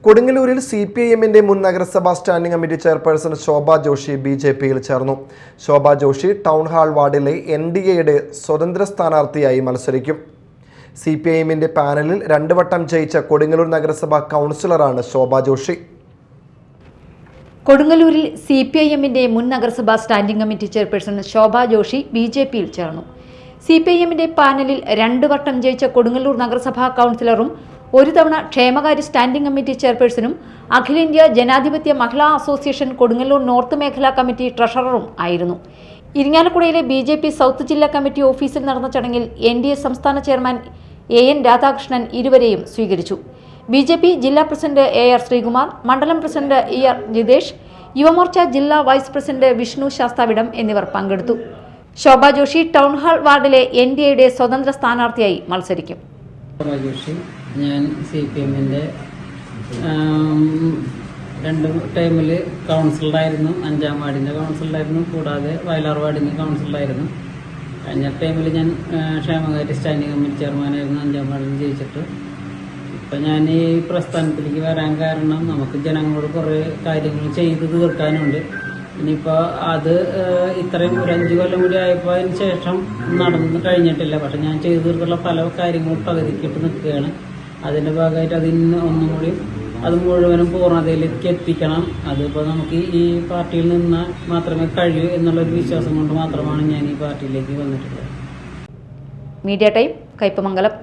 കൊടുങ്ങല്ലൂരിൽ CPIMന്റെ മുൻ നഗരസഭാ സ്റ്റാൻഡിംഗ് കമ്മിറ്റി ചെയർപേഴ്സൺ ശോഭ ജോഷി BJPയിൽ ചേർന്നു. ശോഭ ജോഷി ടൗൺ ഹാൾ വാർഡിലെ NDAയുടെ സ്വതന്ത്ര സ്ഥാനാർത്ഥിയായി മത്സരിക്കും. CPIMന്റെ പാനലിൽ 2 വട്ടം ജയിച്ച കൊടുങ്ങല്ലൂർ നഗരസഭാ കൗൺസിലറാണ് ശോഭ ജോഷി. കൊടുങ്ങല്ലൂരിൽ CPIMന്റെ മുൻ നഗരസഭാ സ്റ്റാൻഡിംഗ് കമ്മിറ്റി ചെയർപേഴ്സൺ ശോഭ ജോഷി BJPയിൽ ചേർന്നു. CPIMന്റെ പാനലിൽ 2 വട്ടം ജയിച്ച കൊടുങ്ങല്ലൂർ നഗരസഭാ കൗൺസിലറും ഒരു തവണ ക്ഷേമകാര്യ സ്റ്റാൻഡിംഗ് കമ്മിറ്റി ചെയർപേഴ്സണും അഖിലേന്ത്യാ ജനാധിപത്യ മഹിളാ അസോസിയേഷൻ കൊടുങ്ങല്ലൂർ നോർത്ത് മേഖലാ കമ്മിറ്റി ട്രഷററും ആയിരുന്നു. ഇരിങ്ങാലക്കുടയിലെ BJP സൗത്ത് ജില്ലാ കമ്മിറ്റി ഓഫീസിൽ നടന്ന ചടങ്ങിൽ NDA സംസ്ഥാന ചെയർമാൻ AN രാധാകൃഷ്ണൻ ഇരുവരെയും സ്വീകരിച്ചു. BJP ജില്ലാ പ്രസിഡന്റ് AR ശ്രീകുമാർ, മണ്ഡലം പ്രസിഡന്റ് ER ജിതേഷ്, യുവമോർച്ച ജില്ലാ വൈസ് പ്രസിഡന്റ് വിഷ്ണു ശാസ്താവിടം എന്നിവർ പങ്കെടുത്തു. ശോഭ ജോഷി ടൗൺ ഹാൾ വാർഡിലെ NDAയുടെ സ്വതന്ത്ര സ്ഥാനാർത്ഥിയായി മത്സരിക്കും. ഞാൻ CPIMന്റെ 2 ടൈമിൽ കൗൺസിലറായിരുന്നു. 5-ാം വാർഡിൻ്റെ കൗൺസിലറായിരുന്നു, കൂടാതെ വയലാർ വാർഡിൻ്റെ കൗൺസിലറായിരുന്നു. കഴിഞ്ഞ ടൈമിൽ ഞാൻ ക്ഷേമകാര്യ സ്റ്റാൻഡിംഗ് കമ്മിറ്റി ചെയർമാനായിരുന്നു. 5-ാം വാർഡിൽ ജയിച്ചിട്ട് ഇപ്പം ഞാൻ ഈ പ്രസ്ഥാനത്തിലേക്ക് വരാൻ കാരണം നമുക്ക് ജനങ്ങളോട് കുറേ കാര്യങ്ങൾ ചെയ്ത് തീർക്കാനുണ്ട്. ഇനിയിപ്പോൾ അത് ഇത്രയും ഒരു 5 കൊല്ലം കൂടി ആയപ്പോൾ അതിന് ശേഷം നടന്നു കഴിഞ്ഞിട്ടില്ല. പക്ഷെ ഞാൻ ചെയ്തു തീർക്കുള്ള പല കാര്യങ്ങളും പകുതിക്കിട്ട് നിൽക്കുകയാണ്. അതിൻ്റെ ഭാഗമായിട്ട് അതിന് ഒന്നും കൂടി അത് മുഴുവനും പൂർണ്ണതയിലേക്ക് എത്തിക്കണം. അതിപ്പോൾ നമുക്ക് ഈ പാർട്ടിയിൽ നിന്ന് മാത്രമേ കഴിയൂ എന്നുള്ളൊരു വിശ്വാസം കൊണ്ട് മാത്രമാണ് ഞാൻ ഈ പാർട്ടിയിലേക്ക് വന്നിട്ടുള്ളത്. Media time, Kaipamangalam.